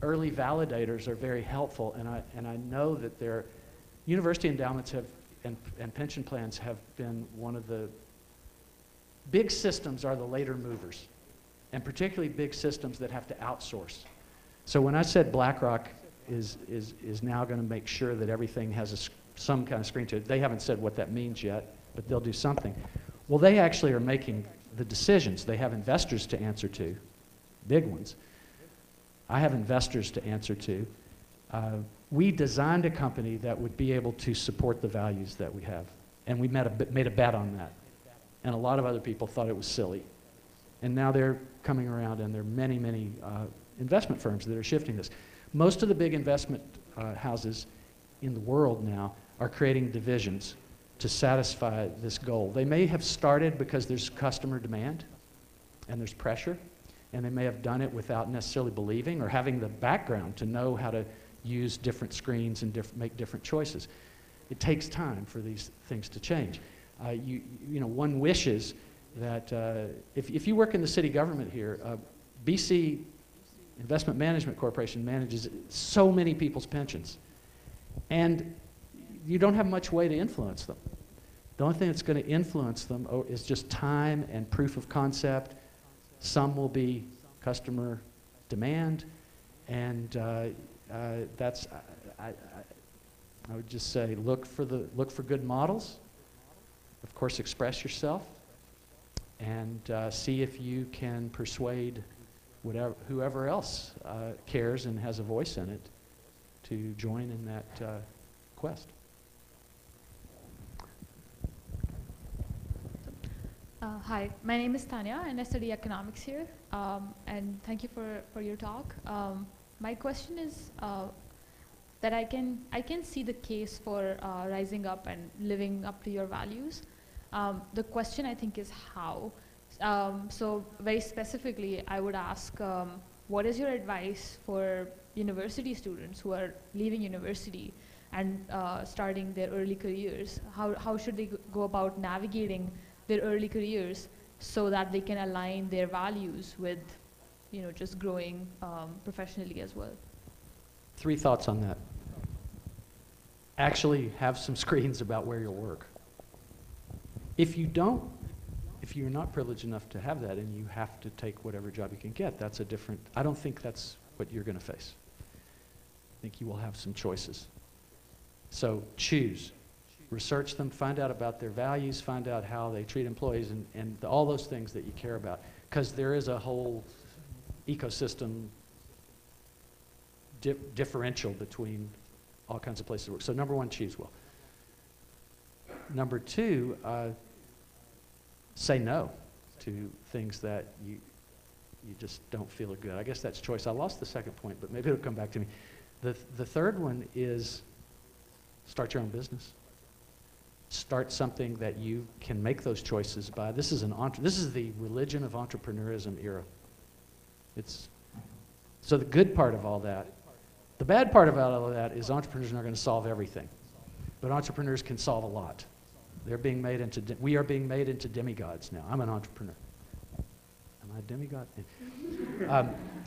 early validators are very helpful. And I know that university endowments and pension plans have been one of the big systems are the later movers, and particularly big systems that have to outsource. So when I said BlackRock is now going to make sure that everything has a some kind of screen to it. They haven't said what that means yet, but they'll do something. Well, they actually are making the decisions. They have investors to answer to, big ones. I have investors to answer to. We designed a company that would be able to support the values that we have, and we made a bet on that. And a lot of other people thought it was silly. And now they're coming around, and there are many, many investment firms that are shifting this. Most of the big investment houses in the world now are creating divisions to satisfy this goal. They may have started because there's customer demand and there's pressure, and they may have done it without necessarily believing or having the background to know how to use different screens and make different choices. It takes time for these things to change. You know, one wishes that if you work in the city government here, BC Investment Management Corporation manages so many people's pensions, and you don't have much way to influence them. The only thing that's going to influence them is just time and proof of concept. Some will be customer demand, and that's I would just say look for good models. Of course, express yourself, and see if you can persuade whoever else cares and has a voice in it to join in that quest. Hi, my name is Tanya, and I study economics here. And thank you for your talk. My question is that I can see the case for rising up and living up to your values. The question, I think, is how. So very specifically, I would ask, what is your advice for university students who are leaving university and starting their early careers? How should they go about navigating their early careers so that they can align their values with, you know, just growing professionally as well? 3 thoughts on that. Actually have some screens about where you'll work. If you're not privileged enough to have that and you have to take whatever job you can get, that's a different, I don't think that's what you're going to face. I think you will have some choices. So choose. Research them, find out about their values, find out how they treat employees, and all those things that you care about. Because there is a whole ecosystem differential between all kinds of places to work. So number 1, choose well. Number 2, say no to things that you just don't feel are good. I guess that's choice. I lost the second point, but maybe it'll come back to me. The third one is start your own business. Start something that you can make those choices by. This is the religion of entrepreneurism era. So the good part of all that, the bad part about all of that is entrepreneurs are not going to solve everything, but entrepreneurs can solve a lot. We are being made into demigods now. I'm an entrepreneur. Am I a demigod?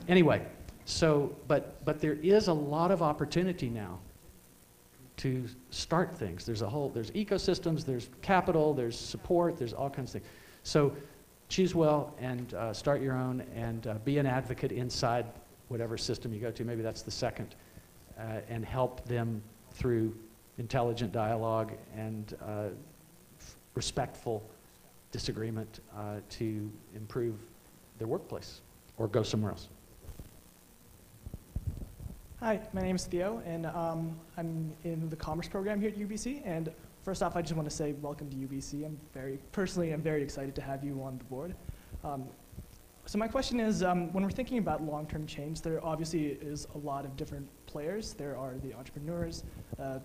Anyway, so but there is a lot of opportunity now to start things. There's ecosystems, there's capital, there's support, there's all kinds of things. So choose well and start your own, and be an advocate inside whatever system you go to. Maybe that's the second, and help them through intelligent dialogue and respectful disagreement to improve their workplace or go somewhere else. Hi, my name is Theo, and I'm in the commerce program here at UBC. And first off, I just want to say welcome to UBC. I'm very excited to have you on the board. So my question is, when we're thinking about long-term change, there obviously is a lot of different players. There are the entrepreneurs,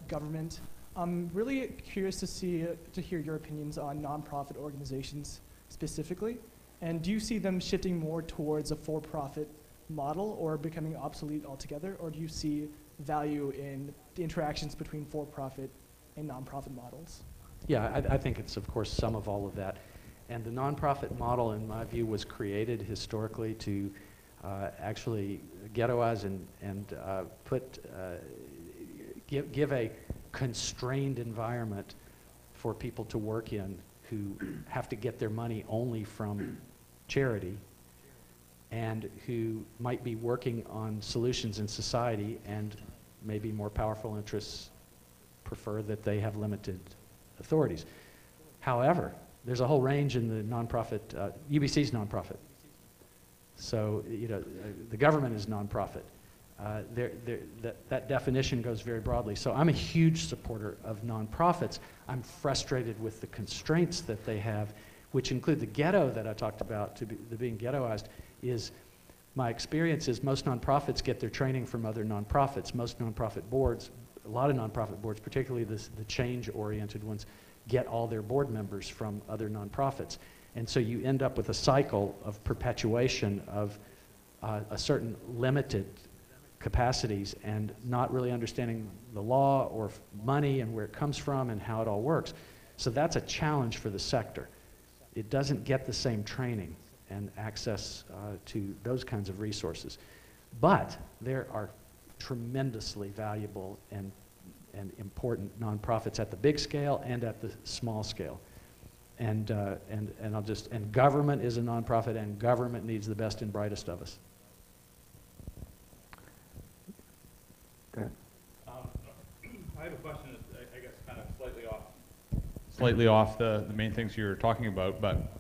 government. I'm really curious to hear your opinions on nonprofit organizations specifically. And do you see them shifting more towards a for-profit model or becoming obsolete altogether, or do you see value in the interactions between for-profit and nonprofit models? Yeah, I think it's, of course, some of all of that. And the nonprofit model, in my view, was created historically to actually ghettoize and give a constrained environment for people to work in who have to get their money only from charity, and who might be working on solutions in society, and maybe more powerful interests prefer that they have limited authorities. However, there's a whole range in the nonprofit, UBC's nonprofit. So, you know, the government is nonprofit. That definition goes very broadly. So I'm a huge supporter of nonprofits. I'm frustrated with the constraints that they have, which include the ghetto that I talked about, the being ghettoized, is my experience is most nonprofits get their training from other nonprofits. Most nonprofit boards, a lot of nonprofit boards, particularly the change-oriented ones, get all their board members from other nonprofits. And so you end up with a cycle of perpetuation of a certain limited capacities and not really understanding the law or money and where it comes from and how it all works. So that's a challenge for the sector. It doesn't get the same training and access to those kinds of resources. But there are tremendously valuable and important nonprofits at the big scale and at the small scale. And government is a nonprofit, and government needs the best and brightest of us. Go ahead. I have a question that's, I guess, kind of slightly off the main things you were talking about, but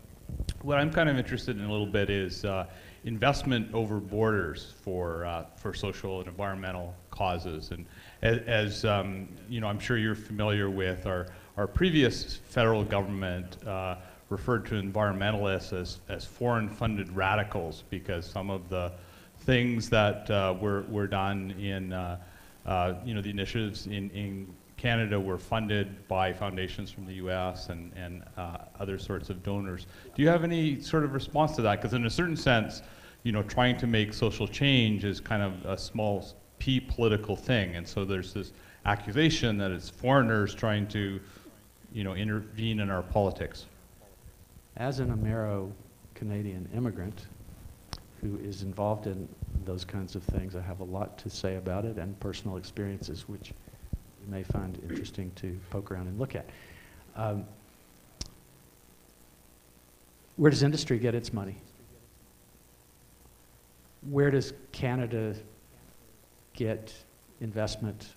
what I'm kind of interested in a little bit is investment over borders for social and environmental causes. And as you know, I'm sure you're familiar with our previous federal government referred to environmentalists as foreign-funded radicals because some of the things that were done in you know, the initiatives in Canada were funded by foundations from the US and other sorts of donors. Do you have any sort of response to that? Because in a certain sense, you know, trying to make social change is kind of a small p political thing, and so there's this accusation that it's foreigners trying to, you know, intervene in our politics. As an Amero-Canadian immigrant who is involved in those kinds of things, I have a lot to say about it and personal experiences which you may find interesting to poke around and look at. Where does industry get its money? Where does Canada get investment?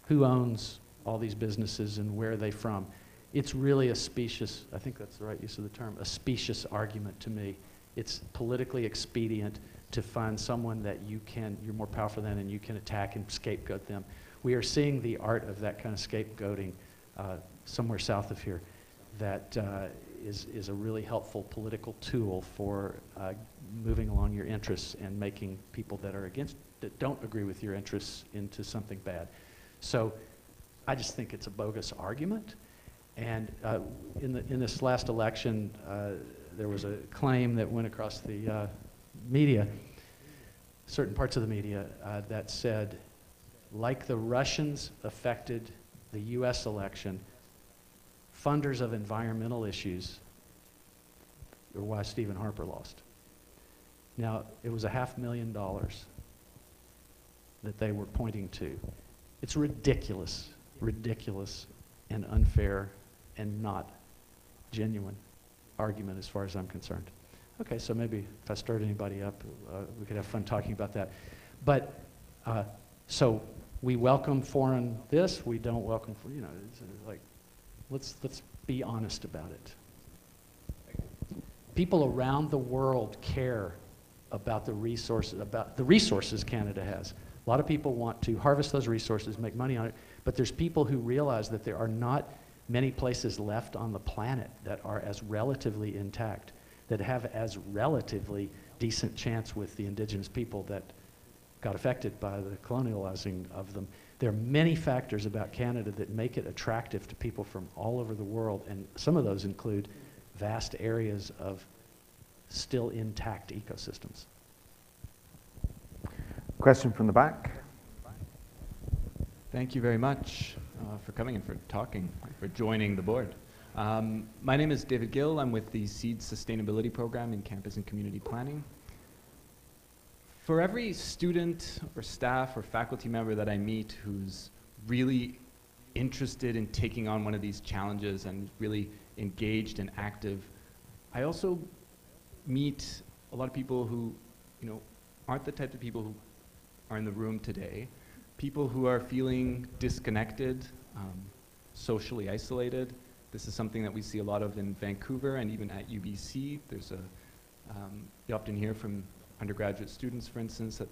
Who owns all these businesses and where are they from? It's really a specious, I think that's the right use of the term, a specious argument to me. It's politically expedient to find someone that you're more powerful than and you can attack and scapegoat them. We are seeing the art of that kind of scapegoating somewhere south of here that is a really helpful political tool for moving along your interests and making people that don't agree with your interests into something bad. So I just think it's a bogus argument. And in this last election, there was a claim that went across the media, certain parts of the media, that said, like the Russians affected the US election, funders of environmental issues are why Stephen Harper lost. Now, it was $500,000 that they were pointing to. It's ridiculous, ridiculous and unfair and not genuine argument as far as I'm concerned. Okay, so maybe if I stirred anybody up, we could have fun talking about that. But, so we welcome foreign this, we don't welcome, you know, it's like, let's be honest about it. People around the world care about the resources Canada has. A lot of people want to harvest those resources, make money on it, but there's people who realize that there are not many places left on the planet that are as relatively intact, that have as relatively decent chance with the indigenous people that got affected by the colonializing of them. There are many factors about Canada that make it attractive to people from all over the world, and some of those include vast areas of still intact ecosystems. Question from the back. Thank you very much for coming and for talking, for joining the board. My name is David Gill. I'm with the SEED Sustainability Program in Campus and Community Planning. For every student or staff or faculty member that I meet who's really interested in taking on one of these challenges and really engaged and active, I also meet a lot of people who, you know, aren't the type of people who are in the room today. People who are feeling disconnected, socially isolated. This is something that we see a lot of in Vancouver and even at UBC. There's a, you often hear from undergraduate students, for instance, that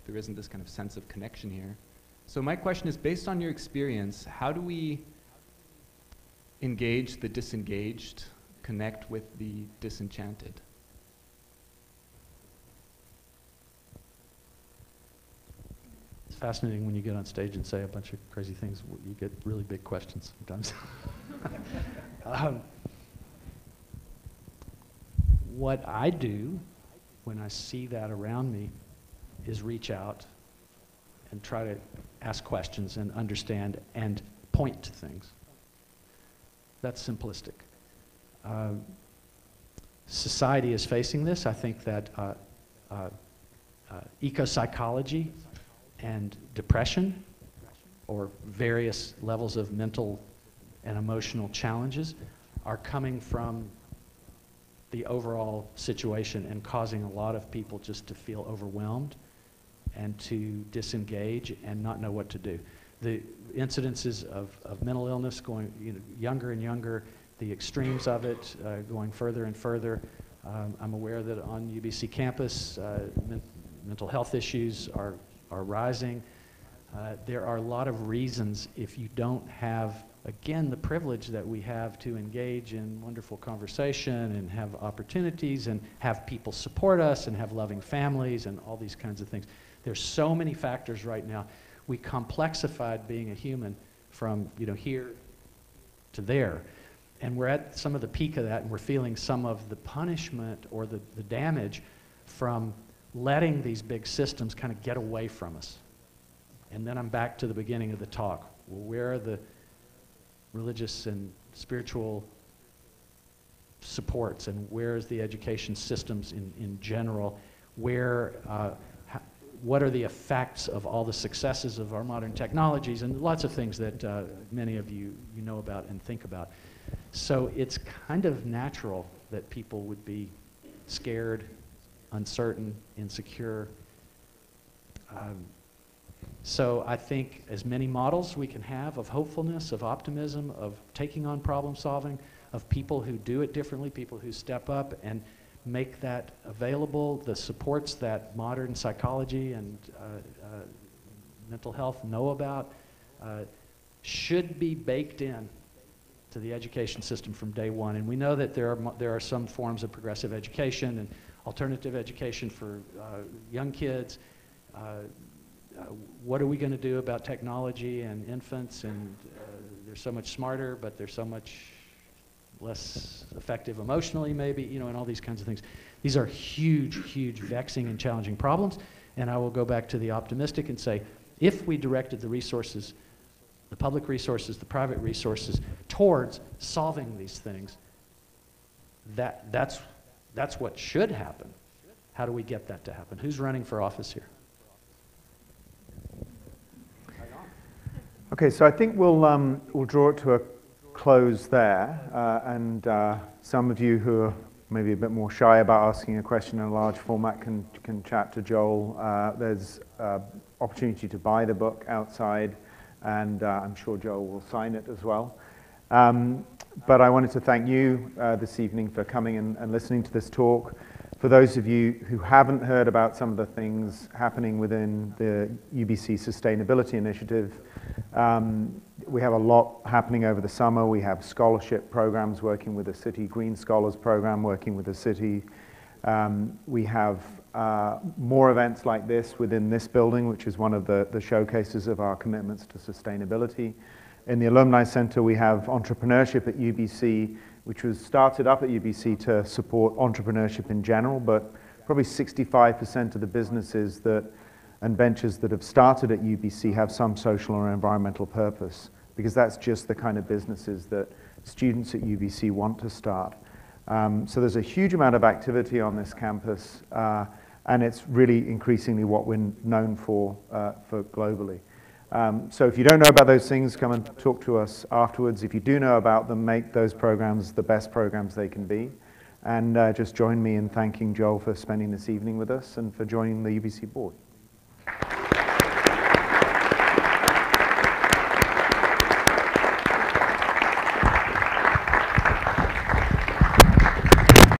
there isn't this kind of sense of connection here. So my question is, based on your experience, how do we engage the disengaged, connect with the disenchanted? It's fascinating when you get on stage and say a bunch of crazy things. You get really big questions sometimes. What I do when I see that around me is reach out and try to ask questions and understand and point to things. That's simplistic. Society is facing this. I think that eco-psychology and depression, or various levels of mental and emotional challenges, are coming from the overall situation and causing a lot of people just to feel overwhelmed and to disengage and not know what to do. The incidences of mental illness going younger and younger, the extremes of it going further and further. I'm aware that on UBC campus, mental health issues are rising. There are a lot of reasons, if you don't have, again, the privilege that we have to engage in wonderful conversation and have opportunities and have people support us and have loving families and all these kinds of things. There's so many factors right now. We complexified being a human from here to there. And we're at some of the peak of that, and we're feeling some of the punishment or the damage from letting these big systems kind of get away from us. And then I'm back to the beginning of the talk. Well, where are the religious and spiritual supports, and where is the education systems in general? What are the effects of all the successes of our modern technologies, and lots of things that many of you know about and think about. So it's kind of natural that people would be scared, uncertain, insecure. So I think as many models we can have of hopefulness, of optimism, of taking on problem solving, of people who do it differently, people who step up and make that available, the supports that modern psychology and mental health know about, should be baked in to the education system from day one. And we know that there are some forms of progressive education and alternative education for young kids. What are we going to do about technology and infants? And they're so much smarter, but they're so much less effective emotionally, maybe, and all these kinds of things. These are huge, huge, vexing and challenging problems. And I will go back to the optimistic and say, if we directed the resources, the public resources, the private resources, towards solving these things, that's what should happen. How do we get that to happen? Who's running for office here? Okay, so I think we'll draw it to a close there, and some of you who are maybe a bit more shy about asking a question in a large format can chat to Joel. There's opportunity to buy the book outside, and I'm sure Joel will sign it as well. But I wanted to thank you this evening for coming and listening to this talk. For those of you who haven't heard about some of the things happening within the UBC Sustainability Initiative, we have a lot happening over the summer. We have scholarship programs working with the city, Green Scholars program working with the city. We have more events like this within this building, which is one of the showcases of our commitments to sustainability. In the Alumni Center, we have entrepreneurship at UBC, which was started up at UBC to support entrepreneurship in general, but probably 65% of the businesses and ventures that have started at UBC have some social or environmental purpose, because that's just the kind of businesses that students at UBC want to start. So there's a huge amount of activity on this campus, and it's really increasingly what we're known for globally. So if you don't know about those things, come and talk to us afterwards. If you do know about them, make those programs the best programs they can be. And just join me in thanking Joel for spending this evening with us and for joining the UBC board.